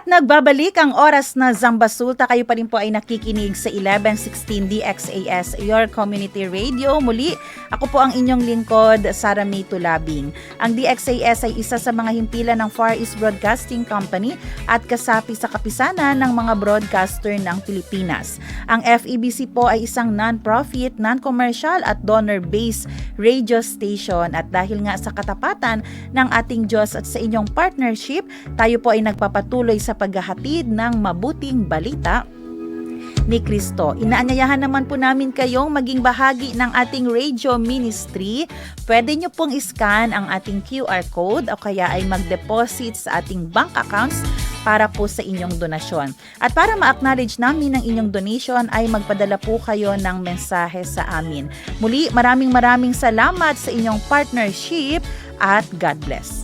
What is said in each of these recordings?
At nagbabalik ang oras na Zambasulta. Kayo pa rin po ay nakikinig sa 1116 DXAS, your community radio. Muli, ako po ang inyong lingkod, Sara May Tulabing. Ang DXAS ay isa sa mga himpilan ng Far East Broadcasting Company at kasapi sa kapisanan ng mga broadcaster ng Pilipinas. Ang FEBC po ay isang non-profit, non-commercial at donor-based radio station. At dahil nga sa katapatan ng ating Diyos at sa inyong partnership, tayo po ay nagpapatuloy sa paghahatid ng mabuting balita ni Kristo. Inaanyayahan naman po namin kayong maging bahagi ng ating radio ministry. Pwede nyo pong iscan ang ating QR code o kaya ay mag-deposit sa ating bank accounts para po sa inyong donasyon. At para ma-acknowledge namin ang inyong donation ay magpadala po kayo ng mensahe sa amin. Muli, maraming salamat sa inyong partnership at God bless.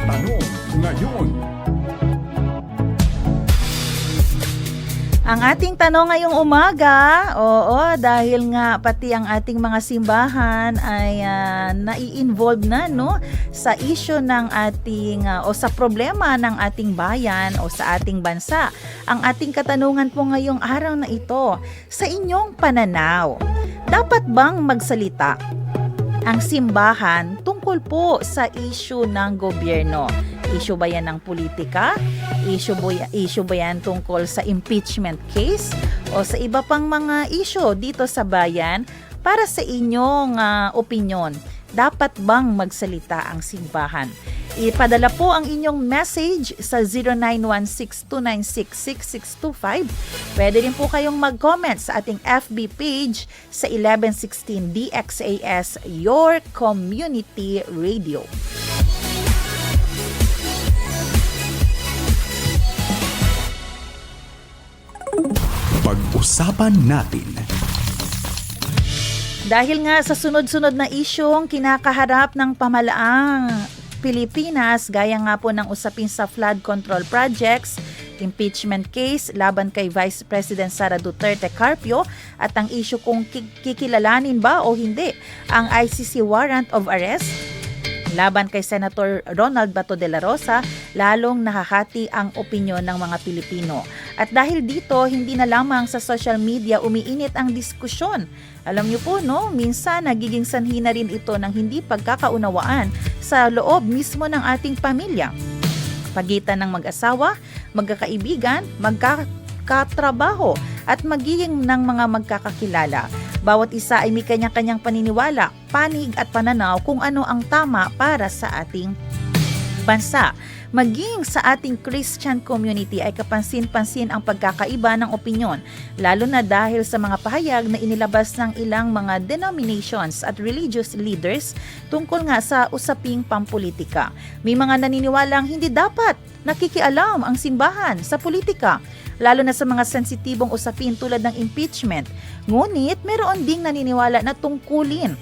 Tanong ngayon. Ang ating tanong ngayong umaga, dahil nga pati ang ating mga simbahan ay nai-involve na sa issue ng ating o sa problema ng ating bayan o sa ating bansa. Ang ating katanungan po ngayong araw na ito, sa inyong pananaw, dapat bang magsalita ang simbahan tungkol po sa issue ng gobyerno? Issue ba yan ng politika? Issue ba yan tungkol sa impeachment case? O sa iba pang mga issue dito sa bayan? Para sa inyong opinion, dapat bang magsalita ang simbahan? Ipadala po ang inyong message sa 0916-296-6625. Pwede rin po kayong mag-comment sa ating FB page sa 1116 DXAS, your community radio. Pag-usapan natin. Dahil nga sa sunod-sunod na isyong kinakaharap ng pamalaang Pilipinas, gaya nga po ng usapin sa flood control projects, impeachment case laban kay Vice President Sara Duterte Carpio at ang issue kung kikilalanin ba o hindi ang ICC warrant of arrest laban kay Senator Ronald Bato de la Rosa, lalong nakahati ang opinyon ng mga Pilipino. At dahil dito, hindi na lamang sa social media umiinit ang diskusyon. Alam niyo po, minsan nagiging sanhi na rin ito ng hindi pagkakaunawaan sa loob mismo ng ating pamilya. Pagitan ng mag-asawa, magkakaibigan, magkakatrabaho at magiging ng mga magkakakilala. Bawat isa ay may kanya-kanyang paniniwala, panig at pananaw kung ano ang tama para sa ating bansa. Maging sa ating Christian community ay kapansin-pansin ang pagkakaiba ng opinyon, lalo na dahil sa mga pahayag na inilabas ng ilang mga denominations at religious leaders tungkol nga sa usaping pampolitika. May mga naniniwalang hindi dapat nakikialam ang simbahan sa politika, lalo na sa mga sensitibong usapin tulad ng impeachment. Ngunit meron ding naniniwala na tungkulin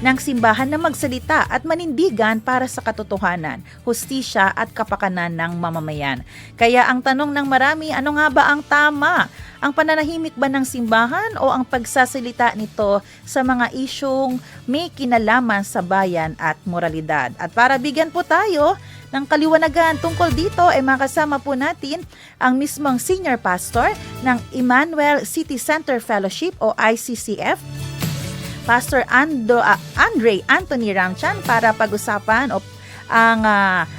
ng simbahan na magsalita at manindigan para sa katotohanan, hustisya at kapakanan ng mamamayan. Kaya ang tanong ng marami, ano nga ba ang tama? Ang pananahimik ba ng simbahan o ang pagsasalita nito sa mga isyung may kinalaman sa bayan at moralidad? At para bigyan po tayo ng kaliwanagan tungkol dito ay makasama po natin ang mismong senior pastor ng Emmanuel City Center Fellowship o ICCF, Pastor Andre Anthony Ramchan, para pag-usapan ang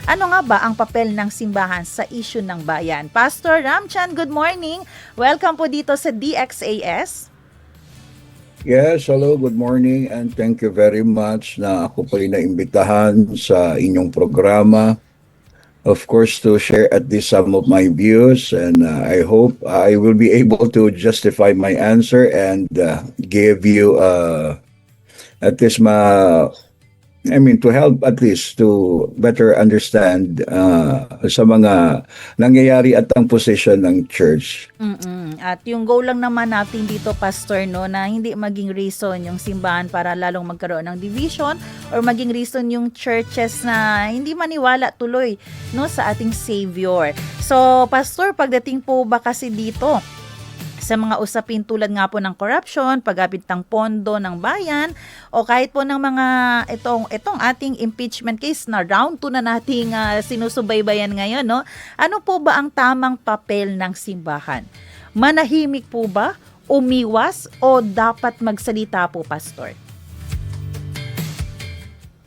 ano nga ba ang papel ng simbahan sa issue ng bayan. Pastor Ramchan, good morning. Welcome po dito sa DXAS. Yes, hello, good morning and thank you very much na ako po ay naimbitahan sa inyong programa. Of course, to share at least some of my views, and I hope I will be able to justify my answer and give you at least to help at least to better understand sa mga nangyayari at ang position ng church. At yung goal lang naman natin dito, Pastor, na hindi maging reason yung simbahan para lalong magkaroon ng division or maging reason yung churches na hindi maniwala tuloy sa ating Savior. So, Pastor, pagdating po ba kasi dito sa mga usapin tulad nga po ng corruption, paggamit ng pondo ng bayan, o kahit po ng mga itong ating impeachment case na round 2 na nating sinusubaybayan ngayon, no? Ano po ba ang tamang papel ng simbahan? Manahimik po ba? Umiwas? O dapat magsalita po, Pastor?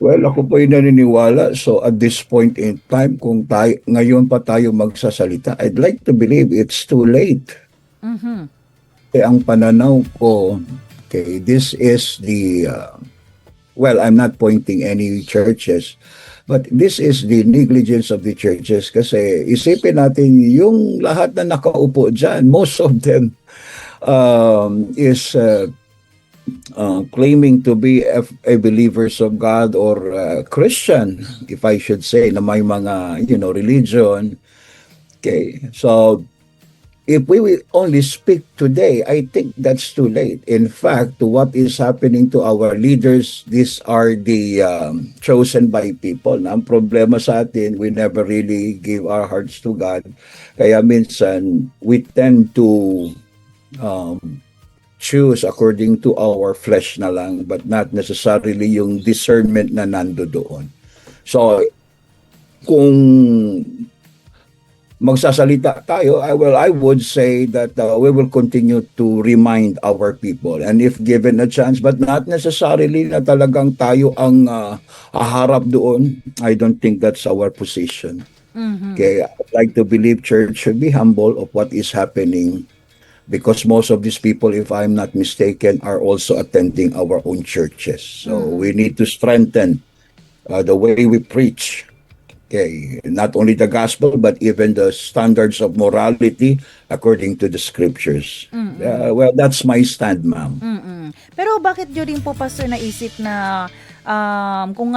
Well, ako po yung naniniwala. So at this point in time, kung ngayon pa tayo magsasalita, I'd like to believe it's too late. Mhm. Ang pananaw ko, okay, this is the, well, I'm not pointing any churches, but this is the negligence of the churches kasi isipin natin yung lahat na nakaupo dyan, most of them is claiming to be a believers of God or Christian, if I should say, na may mga, religion. Okay, so if we will only speak today, I think that's too late. In fact, to what is happening to our leaders, these are the chosen by people. Na ang problema sa atin, we never really give our hearts to God. Kaya minsan, we tend to choose according to our flesh na lang, but not necessarily yung discernment na nando doon. So, kung magsasalita tayo, I would say that we will continue to remind our people, and if given a chance, but not necessarily na talagang tayo ang haharap doon. I don't think that's our position. Okay, I'd like to believe church should be humble of what is happening, because most of these people, if I'm not mistaken, are also attending our own churches. So we need to strengthen the way we preach. Okay, not only the gospel, but even the standards of morality according to the scriptures. Well, that's my stand, ma'am. Pero bakit nyo rin po, Pastor, naisip na kung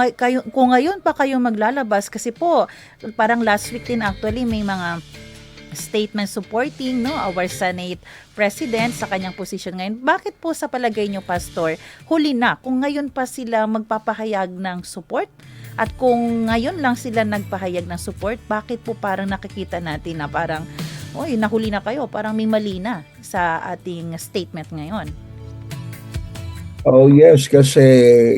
ngayon pa kayo maglalabas, kasi po, parang last week din actually, may mga statement supporting our Senate President sa kanyang posisyon ngayon. Bakit po sa palagay nyo, Pastor, huli na kung ngayon pa sila magpapahayag ng support? At kung ngayon lang sila nagpahayag ng support, bakit po parang nakikita natin na parang, nahuli na kayo, parang may mali na sa ating statement ngayon? Oh yes, kasi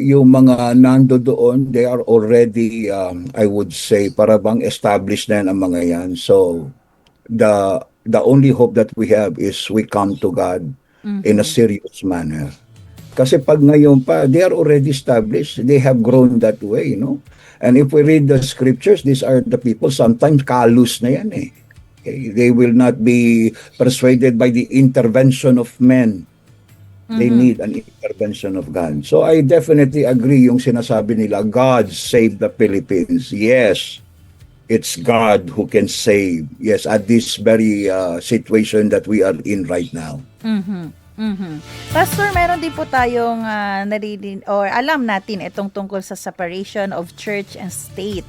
yung mga nando doon, they are already, I would say, para bang established na yan ang mga yan. So, the only hope that we have is we come to God in a serious manner. Kasi pag ngayon pa, they are already established. They have grown that way, And if we read the scriptures, these are the people, sometimes kalus na yan eh. Okay? They will not be persuaded by the intervention of men. They need an intervention of God. So I definitely agree yung sinasabi nila, God save the Philippines. Yes, it's God who can save. Yes, at this very situation that we are in right now. Pastor, meron din po tayong alam natin itong tungkol sa separation of church and state.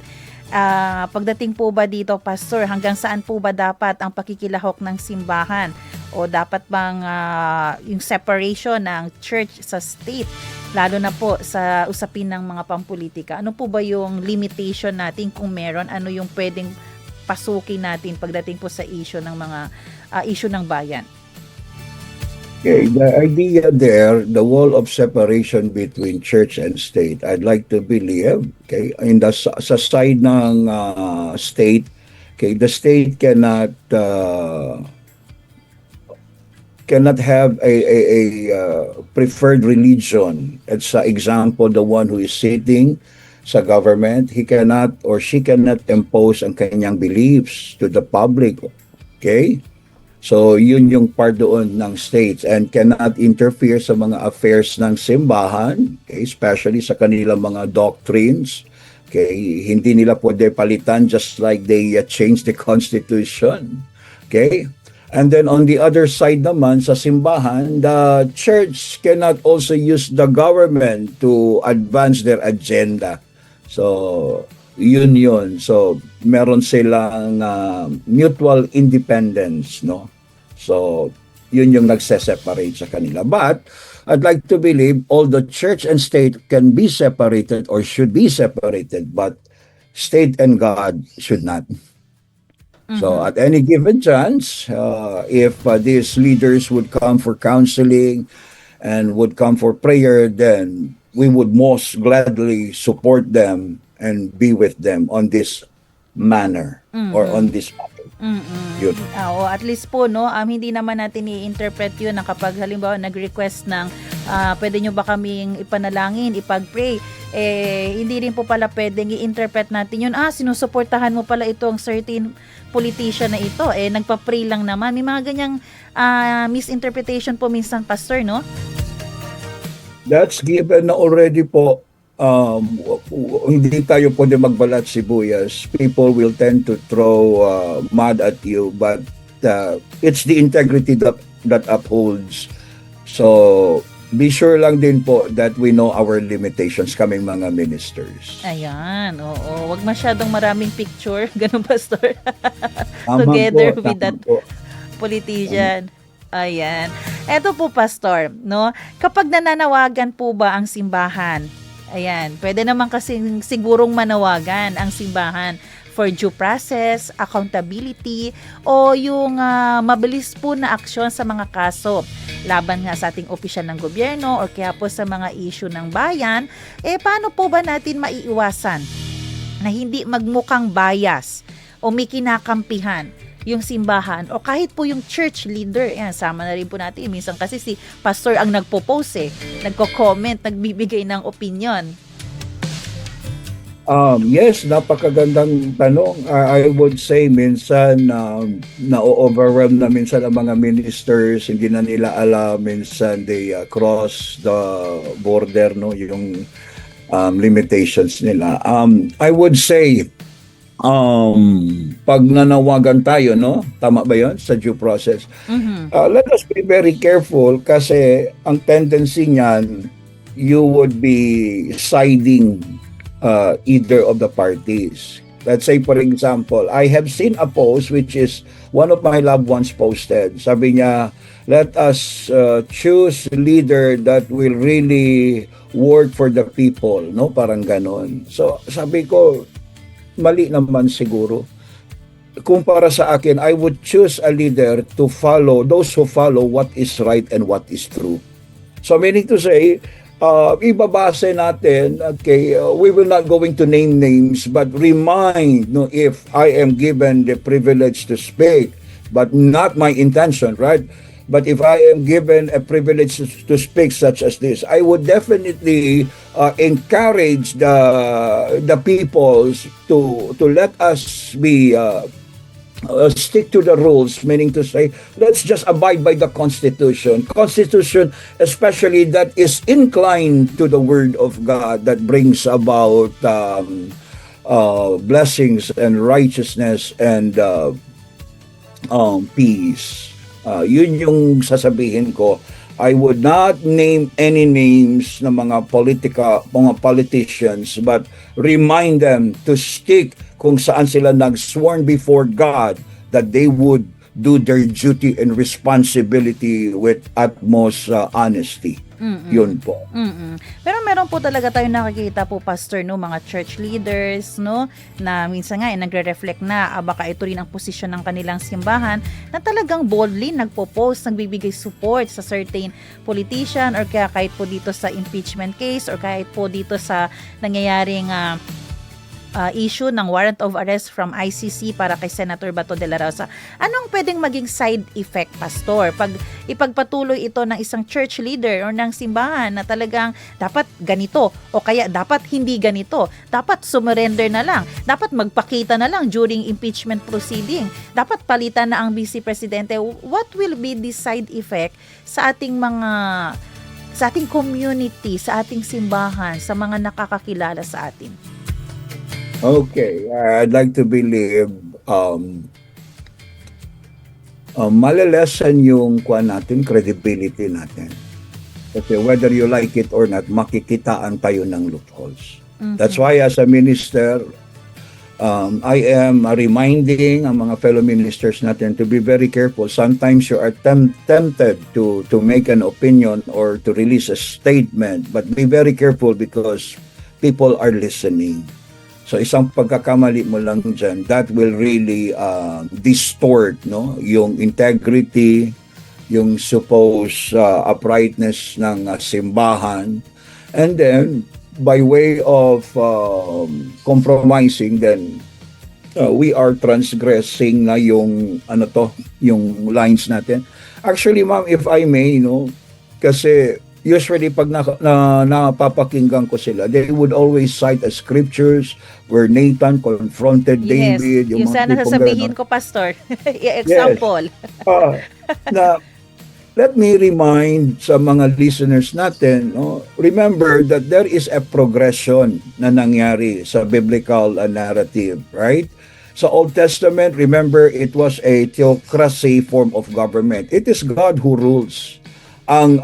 Pagdating po ba dito, Pastor, hanggang saan po ba dapat ang pakikilahok ng simbahan? O dapat bang yung separation ng church sa state, lalo na po sa usapin ng mga pampolitika? Ano po ba yung limitation natin kung meron? Ano yung pwedeng pasukin natin pagdating po sa issue ng mga issue ng bayan? Okay, the idea there, the wall of separation between church and state, I'd like to believe, okay, sa side ng state, okay, the state cannot have a preferred religion. It's sa example, the one who is sitting sa government, he cannot or she cannot impose ang kanyang beliefs to the public. Okay? So, yun yung part doon ng states, and cannot interfere sa mga affairs ng simbahan, okay, especially sa kanilang mga doctrines. Okay, hindi nila pwede palitan just like they change the constitution. Okay? And then on the other side naman, sa simbahan, the church cannot also use the government to advance their agenda. So, yun. So, meron silang mutual independence, So, yun yung nagse-separate sa kanila. But, I'd like to believe all the church and state can be separated or should be separated, but state and God should not. So at any given chance, if these leaders would come for counseling and would come for prayer, then we would most gladly support them and be with them on this manner or on this matter. Yun. Oo, at least po, no, hindi naman natin i-interpret yun na kapag halimbawa nag-request ng pwede nyo ba kaming ipanalangin, ipag-pray, hindi rin po pala pwedeng i-interpret natin yun, sinusuportahan mo pala itong certain politician na ito, nagpa-pray lang naman. May mga ganyang misinterpretation po minsan, Pastor, no? That's given na already po. Hindi tayo pwede magbalat sibuyas. People will tend to throw mud at you, but it's the integrity that upholds. So be sure lang din po that we know our limitations kaming mga ministers. Ayan, oo. Wag masyadong maraming picture, ganun, Pastor. Tama Together po, with tama that po. politician. Ayan. Eto po, Pastor, no? Kapag nananawagan po ba ang simbahan, ayan, pwede naman kasi sigurong manawagan ang simbahan for due process, accountability, o yung mabilis po na aksyon sa mga kaso laban nga sa ating opisyal ng gobyerno or kaya po sa mga issue ng bayan, paano po ba natin maiiwasan na hindi magmukhang bias o may kinakampihan yung simbahan o kahit po yung church leader? Yan, sama na rin po natin. Minsan kasi si pastor ang nagpo-post, nagko-comment, nagbibigay ng opinion. Yes, napakagandang tanong. I would say minsan na-overwhelm na minsan ang mga ministers, hindi na nila alam, minsan they cross the border, no, yung limitations nila. I would say pag nanawagan tayo, no, tama ba yun sa due process? Let us be very careful kasi ang tendency niyan, you would be siding either of the parties. Let's say, for example, I have seen a post which is one of my loved ones posted. Sabi niya, let us choose a leader that will really work for the people, no? Parang ganon. So, sabi ko, mali naman siguro. Kung para sa akin, I would choose a leader to follow, those who follow what is right and what is true. So, meaning to say, ibabase natin, okay, we will not going to name names, but remind, no, if I am given the privilege to speak, but not my intention, right? But if I am given a privilege to speak such as this, I would definitely encourage the peoples to let us be stick to the rules, meaning to say, let's just abide by the Constitution. Constitution, especially that is inclined to the Word of God, that brings about blessings and righteousness and peace. Yun yung sasabihin ko. I would not name any names ng mga politicians, but remind them to stick kung saan sila nag-sworn before God that they would do their duty and responsibility with utmost honesty. Yun po. Pero meron po talaga tayong nakikita po, Pastor, no, mga church leaders, no, na minsan nga nagre-reflect na baka ito rin ang posisyon ng kanilang simbahan, na talagang boldly nagpo-post, nagbibigay support sa certain politician or kaya kahit po dito sa impeachment case or kahit po dito sa nangyayaring issue ng warrant of arrest from ICC para kay Senator Bato de la Rosa. Anong pwedeng maging side effect, Pastor, pag ipagpatuloy ito ng isang church leader or ng simbahan na talagang dapat ganito o kaya dapat hindi ganito, dapat sumurrender na lang, dapat magpakita na lang during impeachment proceeding, dapat palitan na ang Vice Presidente? What will be the side effect sa ating community, sa ating simbahan, sa mga nakakakilala sa atin? Okay, I'd like to believe malalesan yung credibility natin. Kasi whether you like it or not, makikitaan tayo ng loopholes. That's why as a minister, I am reminding ang mga fellow ministers natin to be very careful. Sometimes you are tempted to make an opinion or to release a statement, but be very careful because people are listening. So isang pagkakamali mo lang dyan, that will really distort, no, yung integrity, yung supposed uprightness ng simbahan. And then, by way of compromising, then we are transgressing na yung yung lines natin. Actually, ma'am, if I may, kasi usually pag napapakinggan ko sila, they would always cite as scriptures where Nathan confronted Yes, David. yung sana tipong sasabihin ganon. ko, Pastor. Example. Na let me remind sa mga listeners natin, remember that there is a progression na nangyari sa biblical narrative, right? Sa Old Testament, remember, it was a theocracy form of government. It is God who rules. Ang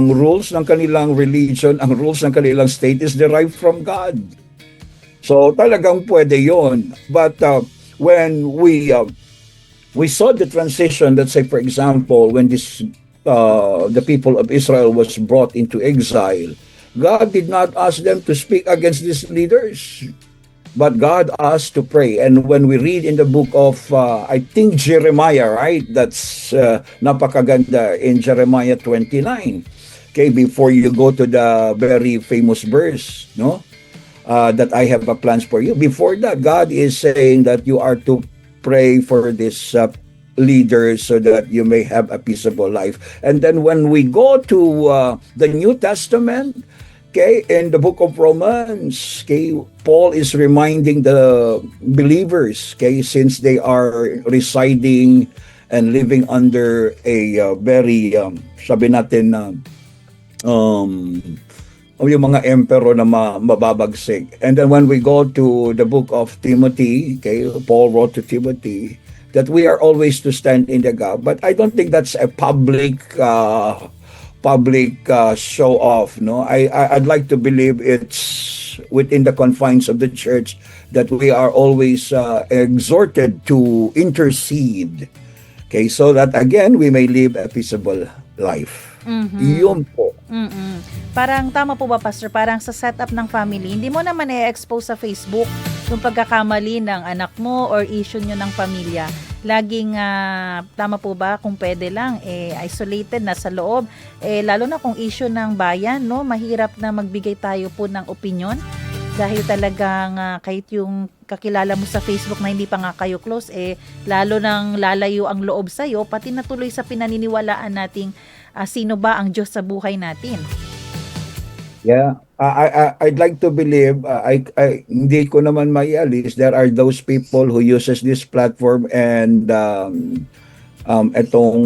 rules ng kanilang religion, ang rules ng kanilang state is derived from God. So talagang pwede yon. But when we saw the transition, let's say for example, when the people of Israel was brought into exile, God did not ask them to speak against these leaders, but God asked to pray. And when we read in the book of, I think Jeremiah, right? That's napakaganda in Jeremiah 29. Okay, before you go to the very famous verse, that I have plans for you. Before that, God is saying that you are to pray for this leaders so that you may have a peaceable life. And then when we go to the New Testament, okay, in the book of Romans, okay, Paul is reminding the believers, okay, since they are residing and living under a very, sabi natin na, yung mga emperor na mababagsik. And then when we go to the book of Timothy, okay, Paul wrote to Timothy that we are always to stand in the gap. But I don't think that's a public show off. I'd like to believe it's within the confines of the church that we are always exhorted to intercede, okay, so that again we may live a peaceable life. Yun po. Parang tama po ba, Pastor? Parang sa setup ng family, hindi mo naman i-expose sa Facebook yung pagkakamali ng anak mo or issue nyo ng pamilya. Laging, tama po ba, kung pwede lang, isolated na sa loob. Lalo na kung issue ng bayan, mahirap na magbigay tayo po ng opinion. Dahil talagang kahit yung kakilala mo sa Facebook na hindi pa nga kayo close, lalo nang lalayo ang loob sa'yo, pati natuloy sa pinaniniwalaan nating sino ba ang Diyos sa buhay natin. Yeah, I'd like to believe, hindi ko naman maialis, there are those people who uses this platform and itong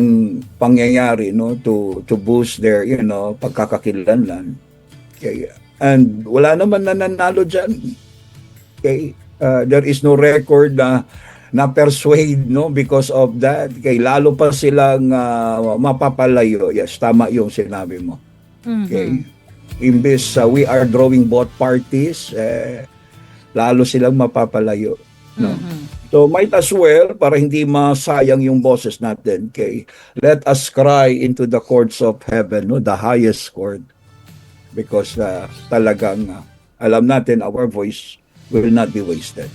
pangyayari to boost their pagkakakilanlan. Okay. And wala naman nananalo dyan. Okay. There is no record na persuade because of that. Okay. Lalo pa silang mapapalayo. Yes, tama yung sinabi mo. Okay. Imbes we are drawing both parties, lalo silang mapapalayo. So might as well, para hindi masayang yung boses natin, okay, let us cry into the courts of heaven, the highest court. Because talagang alam natin our voice will not be wasted.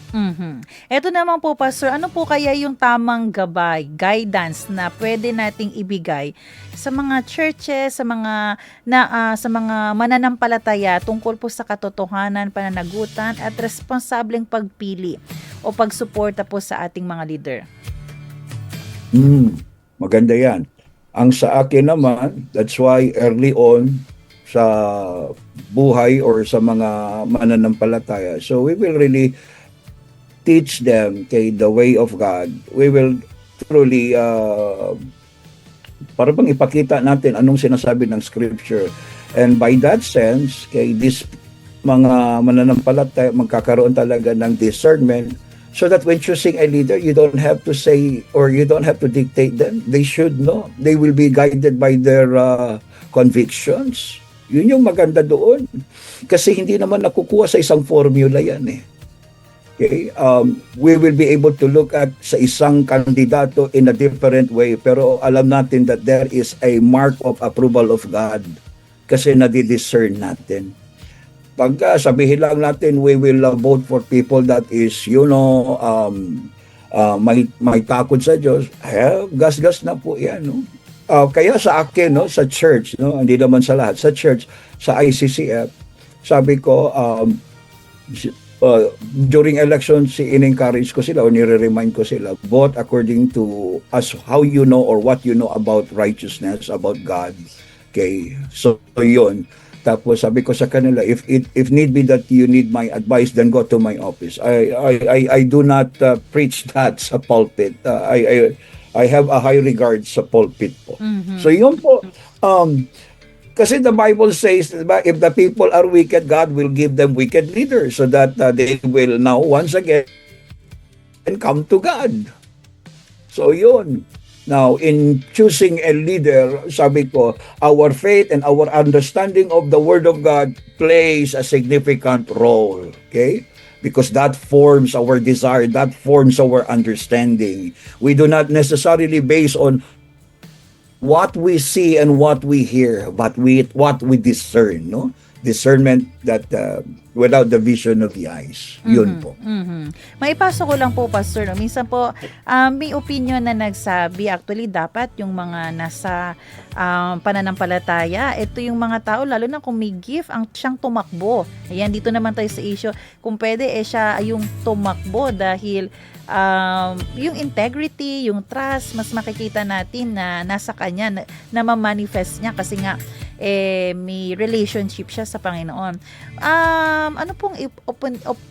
Ito naman po, Pastor, ano po kaya yung tamang gabay, guidance na pwede nating ibigay sa mga churches, sa mga mananampalataya tungkol po sa katotohanan, pananagutan at responsableng pagpili o pagsuporta po sa ating mga leader? Maganda yan. Ang sa akin naman, that's why early on sa buhay or sa mga mananampalataya, so we will really teach them the way of God. We will truly para bang ipakita natin anong sinasabi ng scripture, and by that sense this mga mananampalataya magkakaroon talaga ng discernment, so that when choosing a leader, you don't have to say or you don't have to dictate them. They should know. They will be guided by their convictions. Yun yung maganda doon. Kasi hindi naman nakukuha sa isang formula yan Okay? We will be able to look at sa isang kandidato in a different way, pero alam natin that there is a mark of approval of God kasi nadidiscern natin. Pagka sabihin lang natin, we will vote for people that is, may takot sa Diyos, gas-gas na po yan, no? Kaya sa akin, no, sa church, no, hindi naman sa lahat, sa church, sa ICCF, sabi ko, during elections, in-encourage ko sila o nire-remind ko sila, vote according to as how you know or what you know about righteousness, about God. Okay, so yun. Tapos sabi ko sa kanila, if need be that you need my advice, then go to my office. I do not preach that sa pulpit. I have a high regard sa pulpit po. So yun po. Kasi the Bible says, diba, if the people are wicked, God will give them wicked leaders so that they will now once again come to God. So yun. Now, in choosing a leader, sabi ko, our faith and our understanding of the Word of God plays a significant role. Okay? Because that forms our desire, that forms our understanding. We do not necessarily base on what we see and what we hear, but what we discern, no? Discernment that without the vision of the eyes. Yun po. Maipasok ko lang po, Pastor, no? Minsan po, may opinion na nagsabi, actually, dapat yung mga nasa pananampalataya, ito yung mga tao, lalo na kung may gift, ang siyang tumakbo. Ayan, dito naman tayo sa issue. Kung pwede, siya yung tumakbo dahil yung integrity, yung trust, mas makikita natin na nasa kanya, na ma-manifest niya kasi nga, may relationship siya sa Panginoon. Ano pong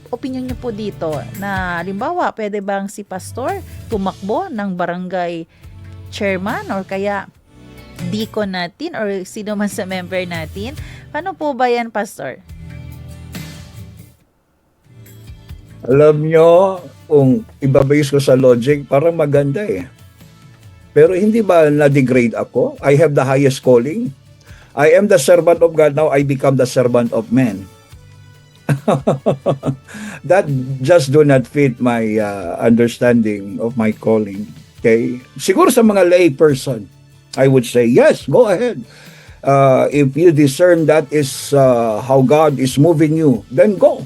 opinion niyo po dito na halimbawa pwede bang si pastor tumakbo ng barangay chairman or kaya deacon natin or sino man sa member natin? Paano po ba yan, Pastor? Alam nyo, kung ibabase ko sa logic, parang maganda eh. Pero hindi ba na-degrade ako? I have the highest calling. I am the servant of God, now I become the servant of men. That just do not fit my understanding of my calling. Okay? Siguro sa mga lay person, I would say, yes, go ahead. If you discern that is how God is moving you, then go.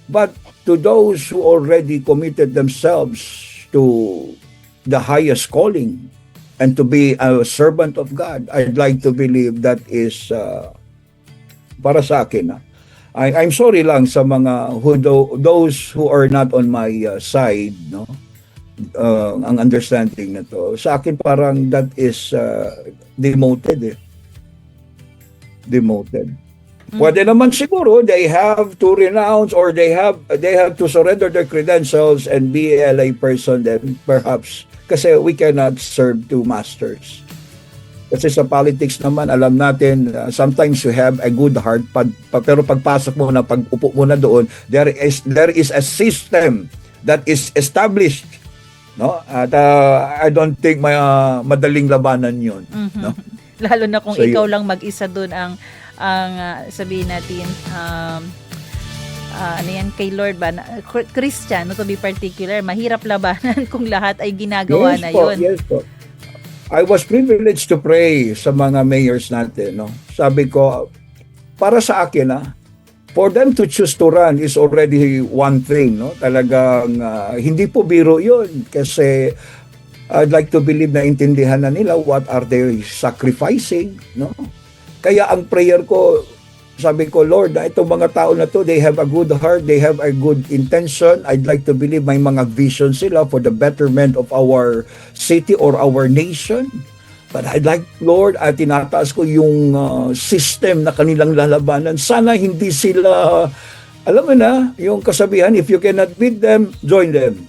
But to those who already committed themselves to the highest calling, and to be a servant of God, I'd like to believe that is para sa akin. I'm sorry lang sa mga those who are not on my side, no. Ang understanding na to. Sa akin parang that is demoted eh. Demoted. Pwede naman siguro they have to renounce or they have to surrender their credentials and be a lay person then perhaps. Kasi we cannot serve two masters. Kasi sa politics naman, alam natin, sometimes you have a good heart, pero pagpasok mo na, pag-upo mo na doon, there is a system that is established. No? At I don't think madaling labanan yun. No? Lalo na kung ikaw lang mag-isa doon ang sabihin natin, ano yan, kay Lord ba? Christian, no, to be particular, mahirap labanan kung lahat ay ginagawa na yun. Yes po. I was privileged to pray sa mga mayors natin. No? Sabi ko, para sa akin, for them to choose to run is already one thing. No? Talagang hindi po biro yun. Kasi I'd like to believe na intindihan na nila what are they sacrificing. No? Kaya ang prayer ko, sabi ko, Lord, itong mga tao na to, they have a good heart, they have a good intention. I'd like to believe may mga vision sila for the betterment of our city or our nation. But I'd like, Lord, tinataas ko yung system na kanilang lalabanan. Sana hindi sila, alam mo na, yung kasabihan, if you cannot beat them, join them.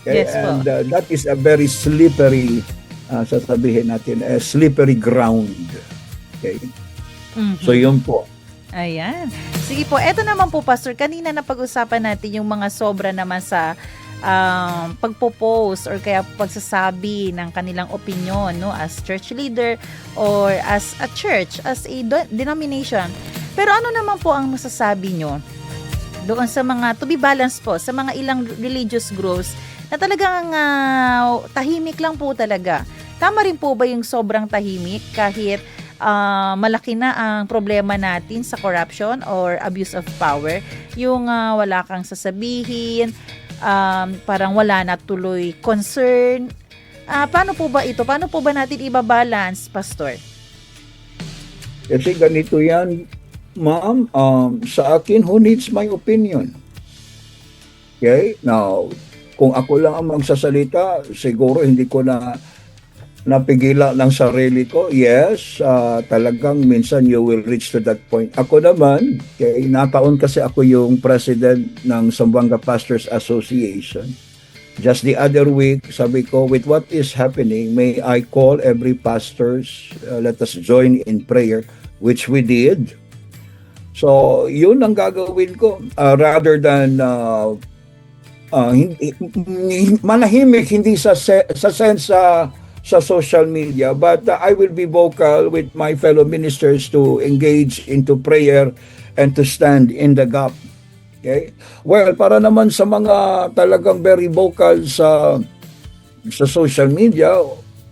Okay? Yes, and that is a very slippery, sasabihin natin, a slippery ground. Okay. So yun po. Ayan. Sige po, eto naman po, Pastor, kanina na pag-usapan natin yung mga sobra naman sa pagpo-post or kaya pagsasabi ng kanilang opinion, no, as church leader or as a church, as a denomination. Pero ano naman po ang masasabi nyo doon sa mga, to be balanced po, sa mga ilang religious groups na talagang tahimik lang po talaga? Tama rin po ba yung sobrang tahimik kahit malaki na ang problema natin sa corruption or abuse of power. Yung wala kang sasabihin, parang wala na tuloy concern. Paano po ba ito? Paano po ba natin ibabalance, Pastor? Kasi ganito yan, ma'am, sa akin, who needs my opinion? Okay? Now, kung ako lang ang magsasalita, siguro hindi ko na napigilan ng sarili ko. Yes, talagang minsan you will reach to that point. Ako naman, okay, nataon kasi ako yung president ng Zamboanga Pastors Association. Just the other week, sabi ko, with what is happening, may I call every pastors, let us join in prayer, which we did. So, yun ang gagawin ko. Rather than manahimik, hindi sa sense sa social media, but I will be vocal with my fellow ministers to engage into prayer and to stand in the gap. Okay? Well, para naman sa mga talagang very vocal sa social media,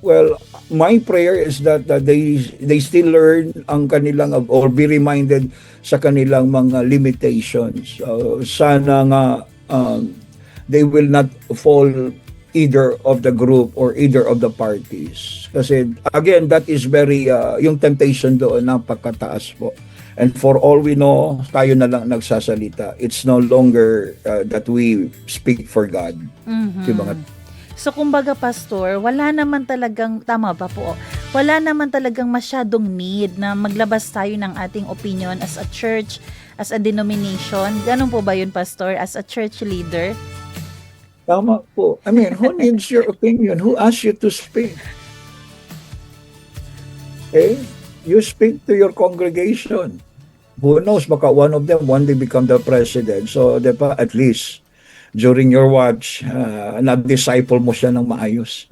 well, my prayer is that they still learn ang kanilang or be reminded sa kanilang mga limitations. Sana nga they will not fall either of the group or either of the parties. Kasi again, that is very, yung temptation doon, napakataas po. And for all we know, tayo na lang nagsasalita. It's no longer that we speak for God. Yung mga So kumbaga, Pastor, wala naman talagang, tama ba po, wala naman talagang masyadong need na maglabas tayo ng ating opinion as a church, as a denomination. Ganun po ba yun, Pastor, as a church leader? Tama po. I mean, who needs your opinion? Who asked you to speak? Okay? You speak to your congregation. Who knows, baka one of them one day become the president. So, diba, at least, during your watch, na-disciple mo siya ng maayos.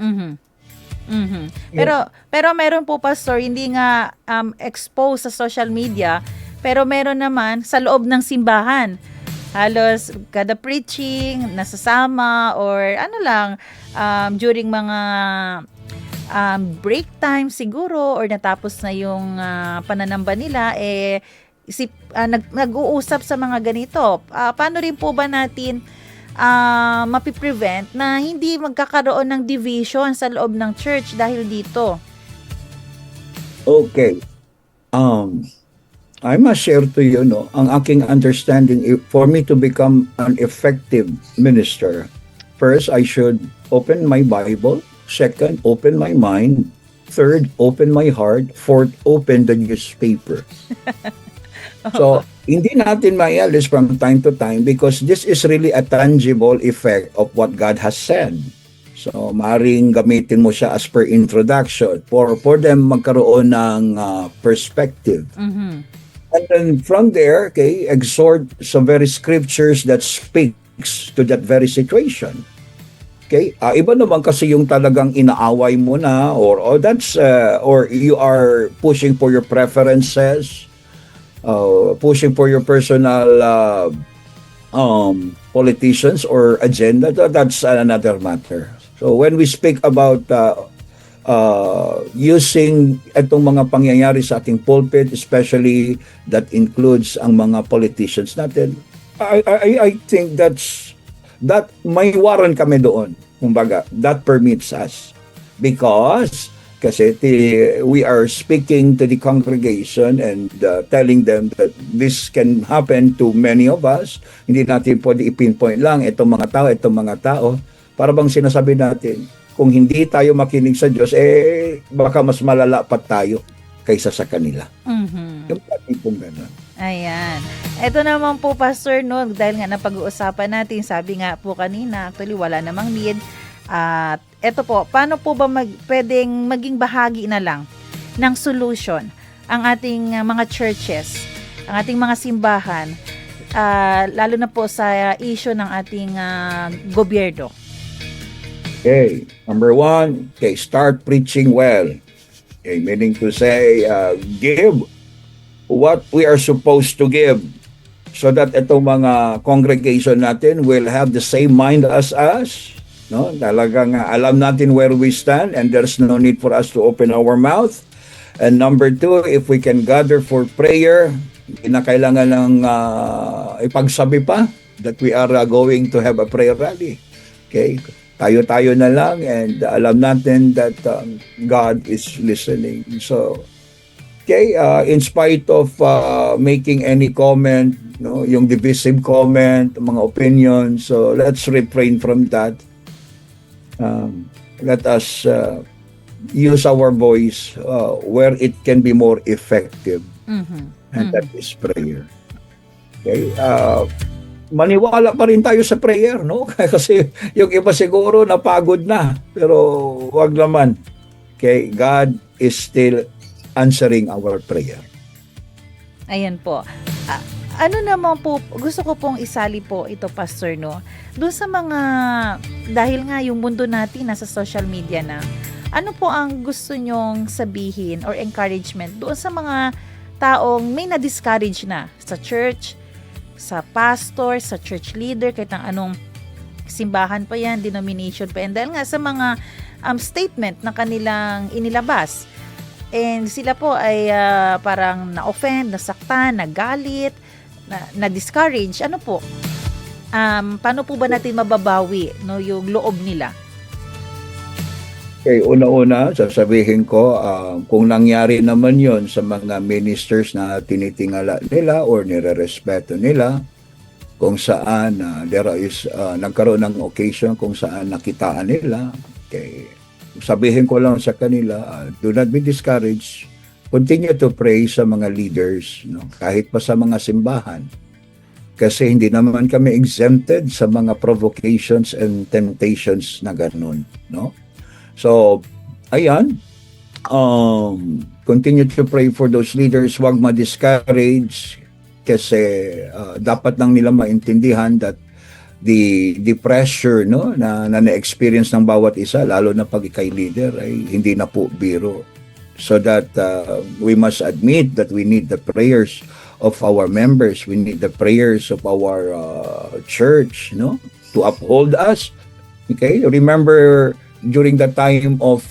Pero meron po, Pastor, hindi nga exposed sa social media, pero meron naman sa loob ng simbahan. Halos kada preaching, nasasama, or ano lang, during mga break time siguro, or natapos na yung pananamba nila, nag-uusap sa mga ganito. Paano rin po ba natin mapiprevent na hindi magkakaroon ng division sa loob ng church dahil dito? Okay. I must share to you, ang aking understanding, for me to become an effective minister, first, I should open my Bible. Second, open my mind. Third, open my heart. Fourth, open the newspaper. So, hindi natin maialis from time to time because this is really a tangible effect of what God has said. So, maaaring gamitin mo siya as per introduction for them magkaroon ng perspective. And then from there, okay, exhort some very scriptures that speaks to that very situation. Okay, iba naman kasi yung talagang inaaway mo na or that's or you are pushing for your preferences, pushing for your personal politicians or agenda. That's another matter. So when we speak about using itong mga pangyayari sa ating pulpit, especially that includes ang mga politicians natin, I think that may warrant kami doon. Kumbaga, that permits us. Because, kasi we are speaking to the congregation and telling them that this can happen to many of us. Hindi natin pwede ipinpoint lang itong mga tao. Para bang sinasabi natin, kung hindi tayo makinig sa Diyos, baka mas malala pa tayo kaysa sa kanila. Yung pong gano'n. Ayan. Ito naman po, Pastor, dahil nga napag-uusapan natin, sabi nga po kanina, actually wala namang need. At ito po, paano po ba pwedeng maging bahagi na lang ng solution ang ating mga churches, ang ating mga simbahan, lalo na po sa issue ng ating gobyerno? Okay, number one, start preaching well. Okay, meaning to say, give what we are supposed to give so that itong mga congregation natin will have the same mind as us. No? Talagang alam natin where we stand and there's no need for us to open our mouth. And number two, if we can gather for prayer, hindi na kailangan ng ipagsabi pa that we are going to have a prayer rally. Okay? Tayo-tayo na lang and alam natin that God is listening. So, okay, in spite of making any comment, no, yung divisive comment, mga opinions, so let's refrain from that. Let us use our voice where it can be more effective. And that is prayer. Okay? Maniwala pa rin tayo sa prayer, no? Kasi yung iba siguro napagod na. Pero wag naman. Okay? God is still answering our prayer. Ayan po. Ano naman po, gusto ko pong isali po ito, Pastor, no? Doon sa mga, dahil nga yung mundo natin nasa social media na, ano po ang gusto nyong sabihin or encouragement doon sa mga taong may na-discourage na sa church, sa pastor, sa church leader, kahit ang anong simbahan pa yan, denomination pa yan, dahil nga sa mga statement na kanilang inilabas. And sila po ay parang na-offend, nasaktan, nagalit, na-discourage. Ano po? Paano po ba natin mababawi, no, yung loob nila? Okay, una-una, sasabihin ko, kung nangyari naman yon sa mga ministers na tinitingala nila or nire-respeto nila, kung saan nagkaroon ng occasion kung saan nakitaan nila, okay, sabihin ko lang sa kanila, do not be discouraged. Continue to pray sa mga leaders, no? Kahit pa sa mga simbahan. Kasi hindi naman kami exempted sa mga provocations and temptations na ganun, no? So, ayan, continue to pray for those leaders. Huwag ma-discourage kasi dapat lang nila maintindihan that the pressure, no, na na-experience ng bawat isa, lalo na pag ikay leader, ay hindi na po biro. So that we must admit that we need the prayers of our members. We need the prayers of our church, no, to uphold us. Okay, remember during the time of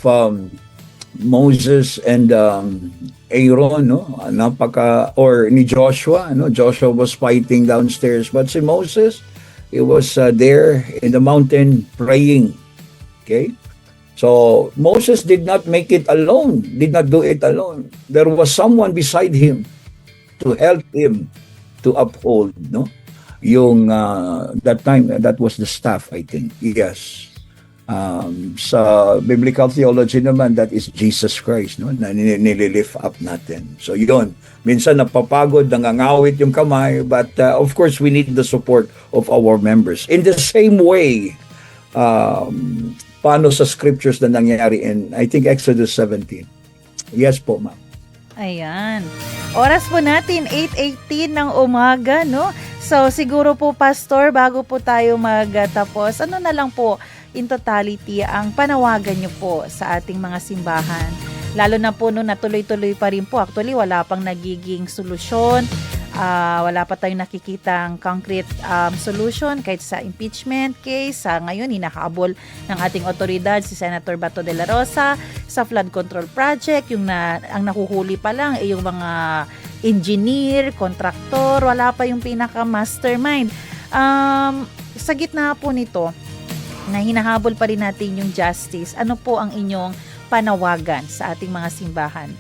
Moses and Aaron, no, or ni Joshua, no, Joshua was fighting downstairs, but si Moses, he was there in the mountain praying. Okay, so Moses did not make it alone, did not do it alone. There was someone beside him to help him to uphold, no, yung that time, that was the staff, I think. Yes. Sa biblical theology naman, that is Jesus Christ, no, na nililift up natin. So yun, minsan napapagod, nangangawit yung kamay, but of course we need the support of our members. In the same way, paano sa scriptures na nangyari in, I think, Exodus 17. Yes po, ma'am. Ayan. Oras po natin, 8:18 ng umaga, no? So, siguro po, Pastor, bago po tayo magtapos, ano na lang po, in totality, ang panawagan nyo po sa ating mga simbahan? Lalo na po, no, natuloy-tuloy pa rin po. Actually, wala pang nagiging solusyon. Wala pa tayong nakikitang concrete solution kahit sa impeachment case. Ngayon, hinahabol ng ating otoridad si Senator Bato de la Rosa sa flood control project. Ang nahuhuli pa lang ay yung mga engineer, kontraktor, wala pa yung pinaka-mastermind. Sa gitna po nito, na hinahabol pa rin natin yung justice, ano po ang inyong panawagan sa ating mga simbahan?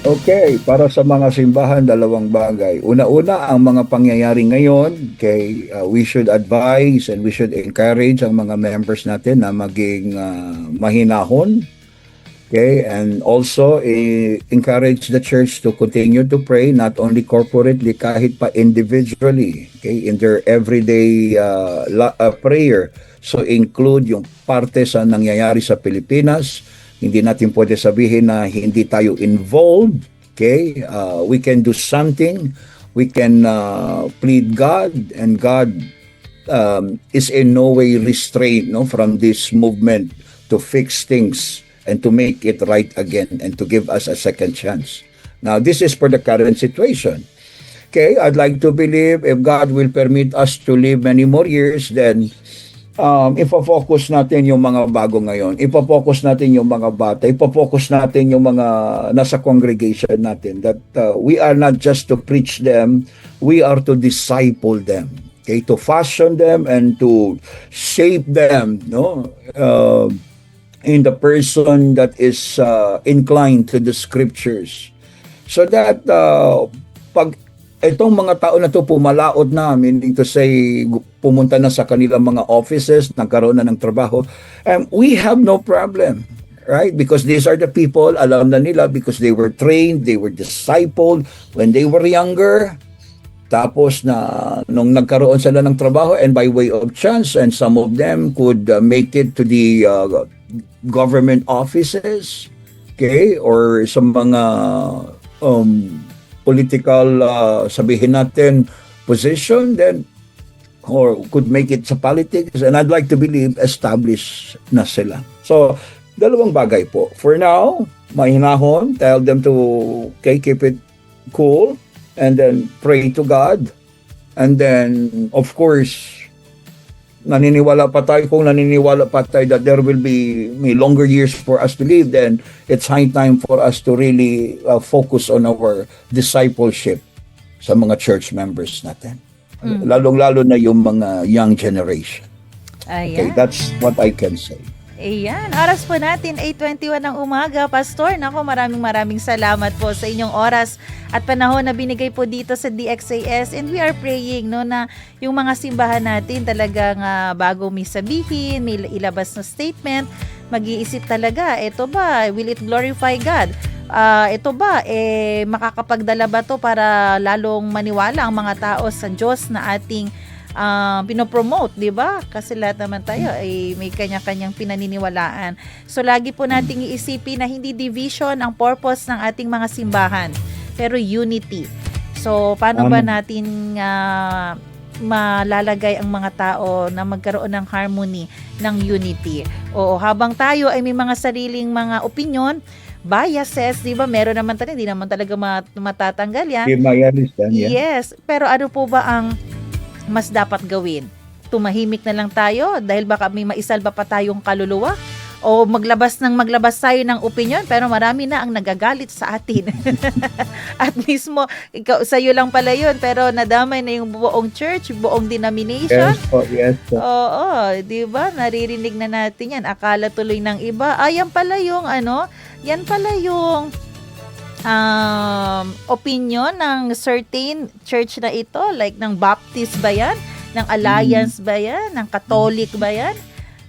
Okay, para sa mga simbahan, dalawang bagay. Una-una, ang mga pangyayari ngayon, okay, we should advise and we should encourage ang mga members natin na maging mahinahon. Okay, and also encourage the church to continue to pray, not only corporately, kahit pa individually, okay, in their everyday prayer. So include yung parte sa nangyayari sa Pilipinas. Hindi natin pwede sabihin na hindi tayo involved. Okay, we can do something. We can plead God, and God is in no way restrained, no, from this movement to fix things and to make it right again and to give us a second chance. Now, this is for the current situation. Okay, I'd like to believe if God will permit us to live many more years, then Ipo-focus natin yung mga bago ngayon. Ipo-focus natin yung mga bata. Ipo-focus natin yung mga nasa congregation natin. That we are not just to preach them, we are to disciple them. Okay, to fashion them and to shape them, no? In the person that is inclined to the scriptures. So that pag itong mga tao na to pumalaot na, meaning to say, pumunta na sa kanilang mga offices, nagkaroon na ng trabaho, we have no problem, right? Because these are the people, alam na nila, because they were trained, they were discipled when they were younger. Tapos na nung nagkaroon sila ng trabaho and by way of chance, and some of them could make it to the government offices, okay, or sa mga political, sabihin natin, position, then, or could make it sa politics, and I'd like to believe established na sila. So, dalawang bagay po. For now, mahinahon, tell them to, okay, keep it cool, and then pray to God, and then, of course, naniniwala pa tayo that there will be may longer years for us to live, then it's high time for us to really focus on our discipleship sa mga church members natin. Lalong-lalo na yung mga young generation. Okay, Ayan. that's what I can say. Ayan, oras po natin 8:21 ng umaga. Pastor, nako, maraming salamat po sa inyong oras at panahon na binigay po dito sa DXAS, and we are praying, no, na yung mga simbahan natin talagang bago may sabihin, may ilabas na statement, mag-iisip talaga, ito ba, will it glorify God? Ito ba, makakapagdala ba to para lalong maniwala ang mga tao sa Diyos na ating pinopromote, di ba? Kasi lahat naman tayo ay may kanya-kanyang pinaniniwalaan. So, lagi po nating iisipin na hindi division ang purpose ng ating mga simbahan, pero unity. So, paano ba natin malalagay ang mga tao na magkaroon ng harmony, ng unity? Oo, habang tayo ay may mga sariling mga opinion, biases, di ba? Meron naman tayo, hindi naman talaga matatanggal yan. Yes, pero ano po ba ang mas dapat gawin? Tumahimik na lang tayo dahil baka may maisalba pa tayong kaluluwa? O maglabas tayo ng opinion pero marami na ang nagagalit sa atin? At mismo, sa'yo lang pala yun, pero nadamay na yung buong church, buong denomination. Yes po. Oo, di ba? Naririnig na natin yan. Akala tuloy ng iba, yan pala yung opinion ng certain church na ito, like ng Baptist ba yan? Ng Alliance ba yan? Ng Catholic ba yan?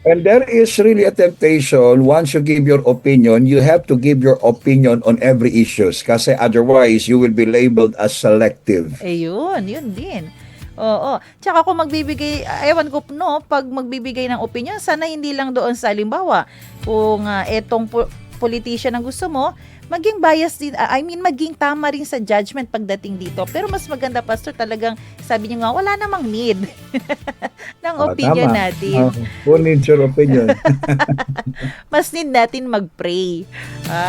And there is really a temptation, once you give your opinion, you have to give your opinion on every issues, kasi otherwise you will be labeled as selective. Ayun, yun din. Oo. Tsaka kung magbibigay, ewan ko, no, pag magbibigay ng opinion, sana hindi lang doon sa halimbawa, kung etong politician ang gusto mo, maging bias din, maging tama rin sa judgment pagdating dito. Pero mas maganda, Pastor, talagang sabi niyo nga, wala namang need ng opinion tama. natin. Who needs your opinion? Mas need natin mag-pray.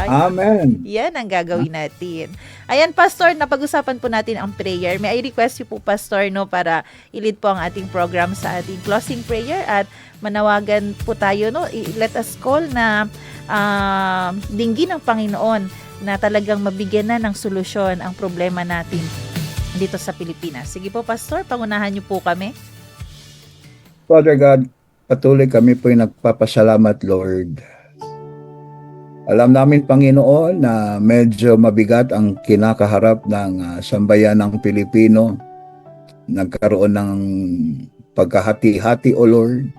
Amen. Yan ang gagawin natin. Ayan, Pastor, napag-usapan po natin ang prayer. May I request you po, Pastor, no, para i-lead po ang ating program sa ating closing prayer at manawagan po tayo, no, let us call na dinggin ng Panginoon na talagang mabigyan na ng solusyon ang problema natin dito sa Pilipinas. Sige po, Pastor, pangunahan niyo po kami. Father God, patuloy kami po yung nagpapasalamat, Lord. Alam namin, Panginoon, na medyo mabigat ang kinakaharap ng sambayan ng Pilipino. Nagkaroon ng pagkahati-hati, O Lord.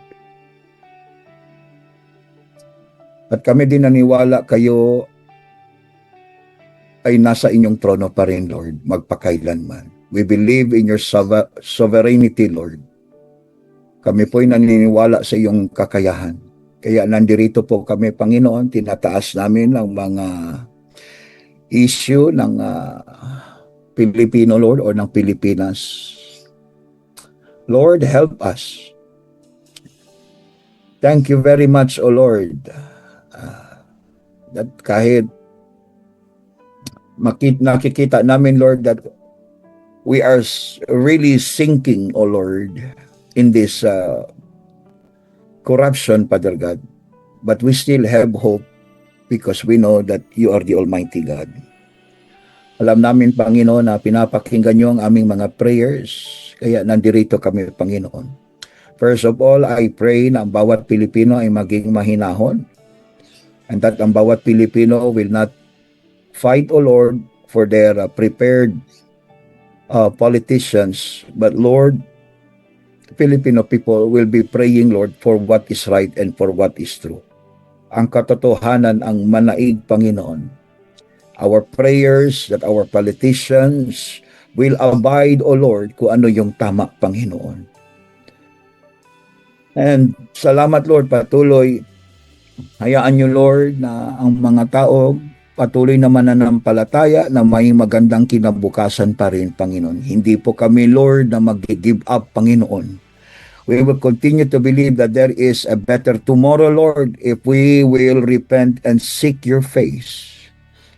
At kami din naniwala kayo ay nasa inyong trono pa rin, Lord, magpakailanman. We believe in your sovereignty, Lord. Kami po'y naniniwala sa iyong kakayahan. Kaya nandirito po kami, Panginoon, tinataas namin ang mga issue ng Pilipino, Lord, o ng Pilipinas. Lord, help us. Thank you very much, O Lord. That kahit nakikita namin, Lord, that we are really sinking, O Lord, in this corruption, Father God. But we still have hope because we know that you are the Almighty God. Alam namin, Panginoon, na pinapakinggan niyo ang aming mga prayers, kaya nandirito kami, Panginoon. First of all, I pray na ang bawat Pilipino ay maging mahinahon, and that ang bawat Pilipino will not fight, O Lord, for their prepared politicians, but Lord, Filipino people will be praying, Lord, for what is right and for what is true. Ang katotohanan ang manaig, Panginoon. Our prayers that our politicians will abide, O Lord, kung ano yung tama, Panginoon. And salamat, Lord, patuloy. Hayaan niyo, Lord, na ang mga tao patuloy na mananampalataya na may magandang kinabukasan pa rin, Panginoon. Hindi po kami, Lord, na mag-give up, Panginoon. We will continue to believe that there is a better tomorrow, Lord, if we will repent and seek your face.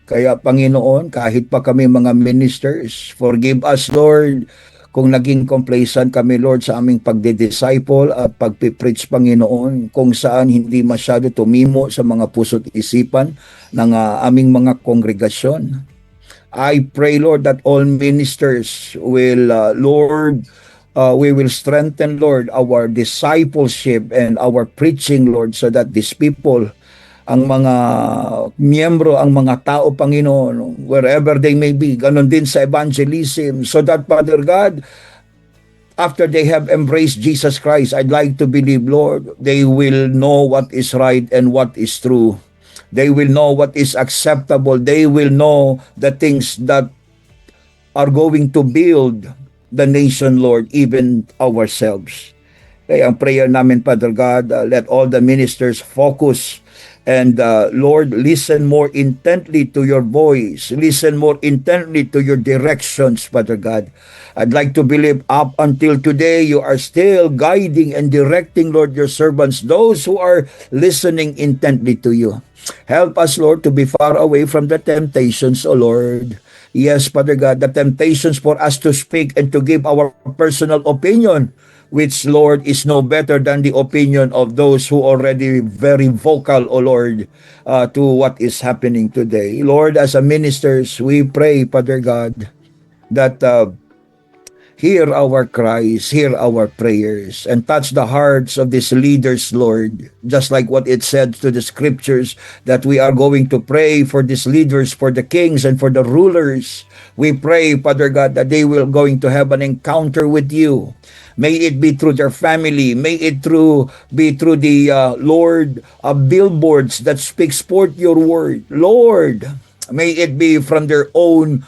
Kaya, Panginoon, kahit pa kami mga ministers, forgive us, Lord, kung naging complacent kami, Lord, sa aming pagdidisciple at pagpipreach, Panginoon, kung saan hindi masyado tumimo sa mga puso't isipan ng aming mga kongregasyon. I pray, Lord, that all ministers will, Lord, we will strengthen, Lord, our discipleship and our preaching, Lord, so that these people, ang mga miyembro, ang mga tao, Panginoon, wherever they may be, ganon din sa evangelism, so that, Father God, after they have embraced Jesus Christ, I'd like to believe, Lord, they will know what is right and what is true. They will know what is acceptable. They will know the things that are going to build the nation, Lord, even ourselves. Kaya ang prayer namin, Father God, let all the ministers focus and Lord, listen more intently to your voice. Listen more intently to your directions, Father God. I'd like to believe up until today, you are still guiding and directing, Lord, your servants, those who are listening intently to you. Help us, Lord, to be far away from the temptations, O Lord. Yes, Father God, the temptations for us to speak and to give our personal opinion, which, Lord, is no better than the opinion of those who already very vocal, O Lord, to what is happening today. Lord, as a ministers, we pray, Father God, that hear our cries, hear our prayers, and touch the hearts of these leaders, Lord. Just like what it said to the scriptures, that we are going to pray for these leaders, for the kings and for the rulers. We pray, Father God, that they will going to have an encounter with you. May it be through their family. May it be through the, Lord, billboards that speaks forth your word. Lord, may it be from their own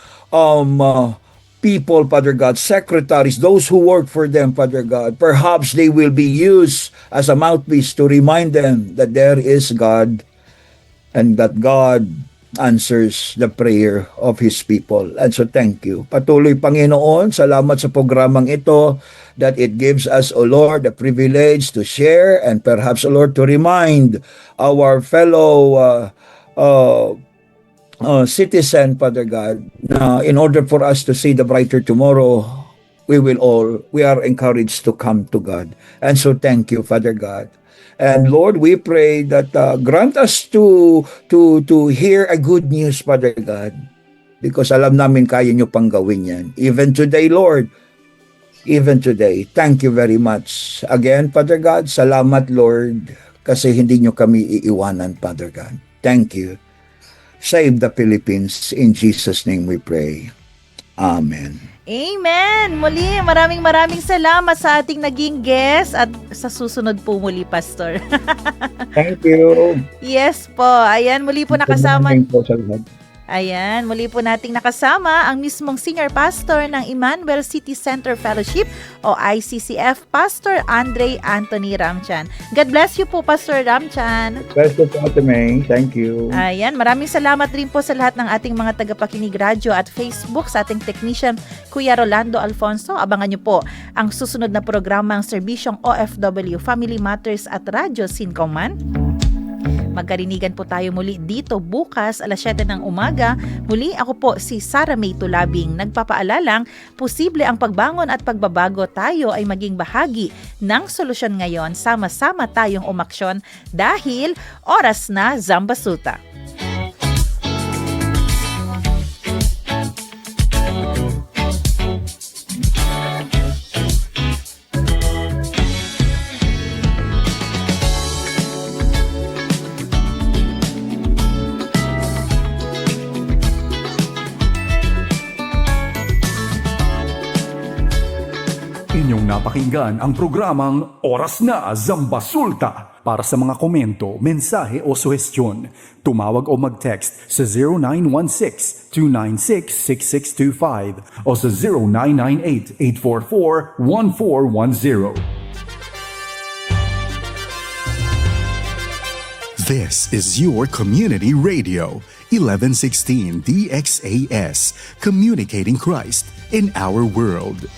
people, Father God, secretaries, those who work for them, Father God. Perhaps they will be used as a mouthpiece to remind them that there is God and that God answers the prayer of His people. And so thank you. Patuloy, Panginoon, salamat sa programang ito that it gives us, O Lord, the privilege to share and perhaps, O Lord, to remind our fellow citizen, Father God, in order for us to see the brighter tomorrow, we are encouraged to come to God. And so thank you, Father God. And Lord, we pray that grant us to hear a good news, Father God, because alam namin kaya nyo pang gawin yan. Even today, Lord, even today. Thank you very much. Again, Father God, salamat, Lord, kasi hindi nyo kami iiwanan, Father God. Thank you. Save the Philippines. In Jesus' name we pray. Amen. Amen! Muli, maraming salamat sa ating naging guest at sa susunod po muli, Pastor. Thank you. Yes po. Ayan, muli po nakasama. Good morning po sa lahat. Ayan, muli po nating nakasama ang mismong Senior Pastor ng Emmanuel City Center Fellowship o ICCF, Pastor Andre Anthony Ramchan. God bless you po, Pastor Ramchan. Bless you po, Ate May. Thank you. Ayan, maraming salamat rin po sa lahat ng ating mga tagapakinig radyo at Facebook, sa ating technician, Kuya Rolando Alfonso. Abangan niyo po ang susunod na programang Serbisyong OFW Family Matters at Radyo Sincoman. Magkarinigan po tayo muli dito bukas alas 7 ng umaga. Muli ako po si Sara May Tulabing, nagpapaalalang posible ang pagbangon at pagbabago, tayo ay maging bahagi ng solusyon ngayon. Sama-sama tayong umaksyon dahil oras na Zambasuta. Inyong napakinggan ang programang Oras na Zambasulta. Para sa mga komento, mensahe o suhestyon, tumawag o mag-text sa 0916-296-6625 o sa 0998-844-1410. This is your community radio, 1116 DXAS, communicating Christ in our world.